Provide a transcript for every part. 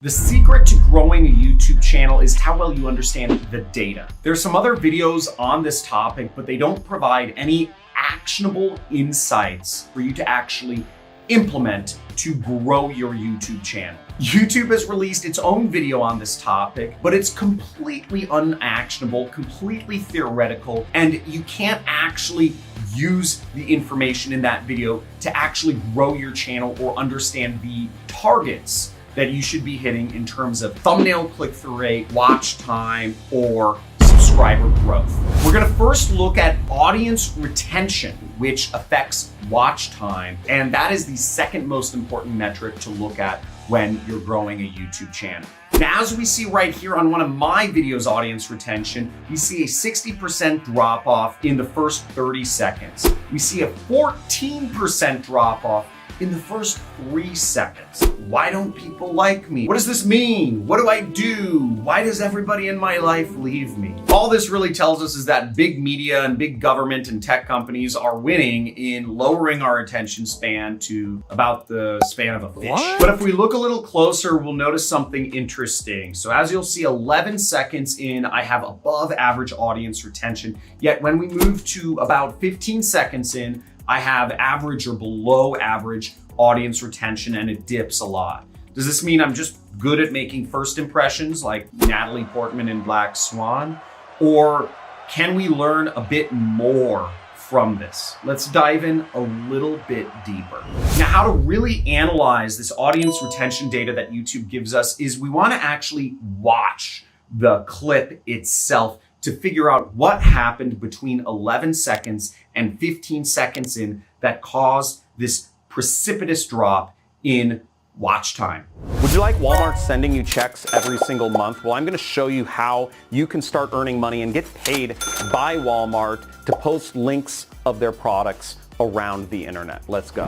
The secret to growing a YouTube channel is how well you understand the data. There's some other videos on this topic, but they don't provide any actionable insights for you to actually implement to grow your YouTube channel. YouTube has released its own video on this topic, but it's completely unactionable, completely theoretical, and you can't actually use the information in that video to actually grow your channel or understand the targets that you should be hitting in terms of thumbnail click-through rate, watch time, or subscriber growth. We're gonna first look at audience retention, which affects watch time, and that is the second most important metric to look at when you're growing a YouTube channel. Now, as we see right here on one of my videos, audience retention, we see a 60% drop off in the first 30 seconds. We see a 14% drop off in the first 3 seconds. Why don't people like me? What does this mean? What do I do? Why does everybody in my life leave me? All this really tells us is that big media and big government and tech companies are winning in lowering our attention span to about the span of a fish. What? But if we look a little closer, we'll notice something interesting. So as you'll see, 11 seconds in, I have above average audience retention. Yet when we move to about 15 seconds in, I have average or below average audience retention, and it dips a lot. Does this mean I'm just good at making first impressions like Natalie Portman in Black Swan? Or can we learn a bit more from this? Let's dive in a little bit deeper. Now, how to really analyze this audience retention data that YouTube gives us is we want to actually watch the clip itself to figure out what happened between 11 seconds and 15 seconds in that caused this precipitous drop in watch time. Would you like Walmart sending you checks every single month? Well, I'm going to show you how you can start earning money and get paid by Walmart to post links of their products around the internet. Let's go.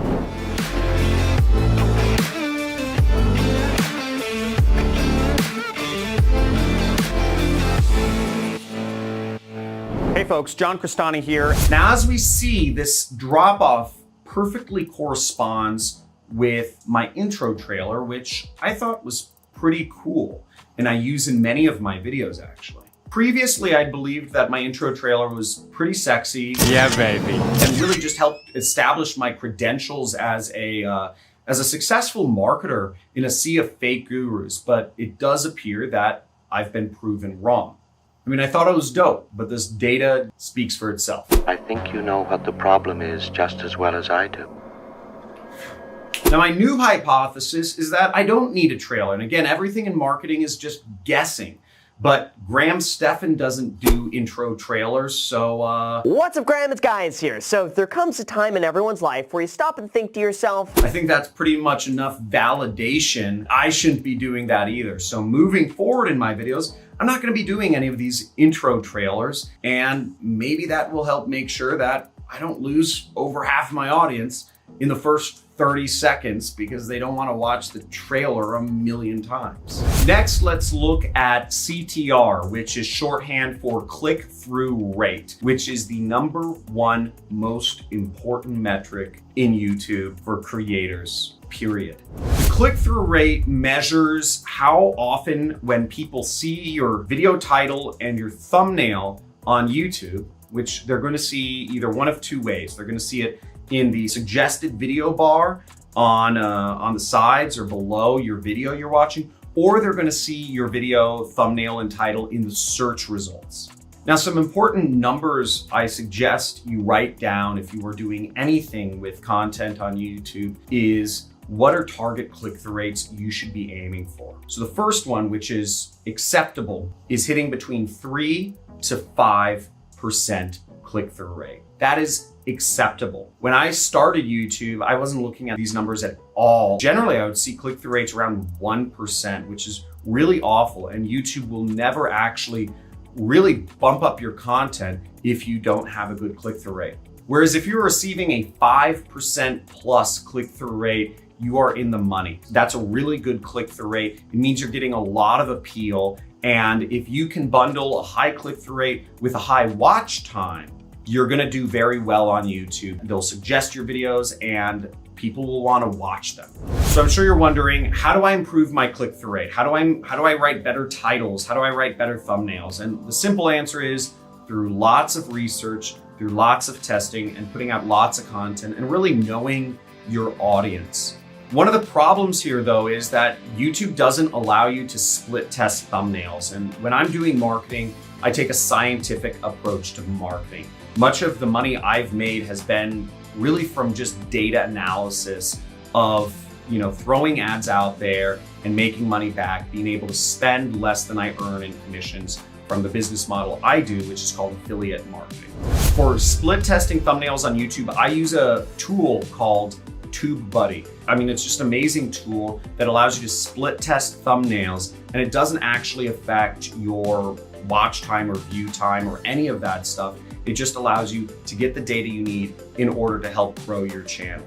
Hey folks, John Crestani here. Now, as we see, this drop off perfectly corresponds with my intro trailer, which I thought was pretty cool, and I use in many of my videos actually. Previously, I believed that my intro trailer was pretty sexy. Yeah, baby. And really just helped establish my credentials as a successful marketer in a sea of fake gurus, but it does appear that I've been proven wrong. I mean, I thought it was dope, but this data speaks for itself. I think you know what the problem is just as well as I do. Now, my new hypothesis is that I don't need a trailer. And again, everything in marketing is just guessing. But Graham Stephan doesn't do intro trailers, so What's up, Graham? It's Guys here. So there comes a time in everyone's life where you stop and think to yourself, I think that's pretty much enough validation. I shouldn't be doing that either. So moving forward in my videos, I'm not going to be doing any of these intro trailers, and maybe that will help make sure that I don't lose over half my audience in the first 30 seconds because they don't want to watch the trailer a million times. Next, let's look at CTR, which is shorthand for click-through rate, which is the #1 most important metric in YouTube for creators, period. The click-through rate measures how often when people see your video title and your thumbnail on YouTube, which they're going to see either one of two ways. They're going to see it in the suggested video bar on the sides or below your video you're watching, or they're going to see your video thumbnail and title in the search results. Now, some important numbers I suggest you write down if you are doing anything with content on YouTube is what are target click-through rates you should be aiming for. So the first one, which is acceptable, is hitting between 3 to 5% click-through rate. That is acceptable. When I started YouTube, I wasn't looking at these numbers at all. Generally, I would see click-through rates around 1%, which is really awful. And YouTube will never actually really bump up your content if you don't have a good click-through rate. Whereas if you're receiving a 5% plus click-through rate, you are in the money. That's a really good click-through rate. It means you're getting a lot of appeal. And if you can bundle a high click-through rate with a high watch time, you're gonna do very well on YouTube. They'll suggest your videos and people will want to watch them. So I'm sure you're wondering, how do I improve my click-through rate? How do I write better titles? How do I write better thumbnails? And the simple answer is through lots of research, through lots of testing, and putting out lots of content, and really knowing your audience. One of the problems here, though, is that YouTube doesn't allow you to split test thumbnails. And when I'm doing marketing, I take a scientific approach to marketing. Much of the money I've made has been really from just data analysis of, throwing ads out there and making money back, being able to spend less than I earn in commissions from the business model I do, which is called affiliate marketing. For split testing thumbnails on YouTube, I use a tool called TubeBuddy. It's just an amazing tool that allows you to split test thumbnails, and it doesn't actually affect your watch time or view time or any of that stuff. It just allows you to get the data you need in order to help grow your channel.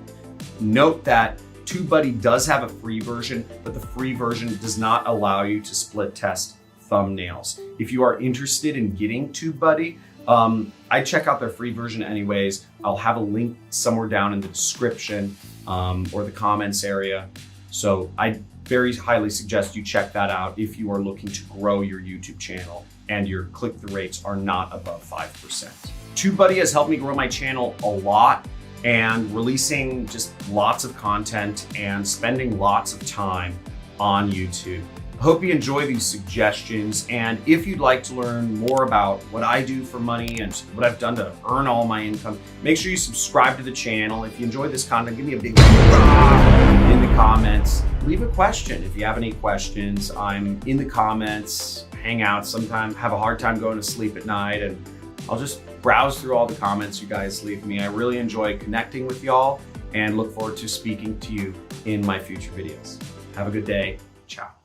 Note that TubeBuddy does have a free version, but the free version does not allow you to split test thumbnails. If you are interested in getting TubeBuddy, I check out their free version anyways. I'll have a link somewhere down in the description or the comments area. So I very highly suggest you check that out if you are looking to grow your YouTube channel and your click-through rates are not above 5%. TubeBuddy has helped me grow my channel a lot, and releasing just lots of content and spending lots of time on YouTube. I hope you enjoy these suggestions, and if you'd like to learn more about what I do for money and what I've done to earn all my income, make sure you subscribe to the channel. If you enjoy this content, give me a big rah in the comments. Leave a question if you have any questions. I'm in the comments, hang out, sometimes have a hard time going to sleep at night, and I'll just browse through all the comments you guys leave me. I really enjoy connecting with y'all and look forward to speaking to you in my future videos. Have a good day. Ciao.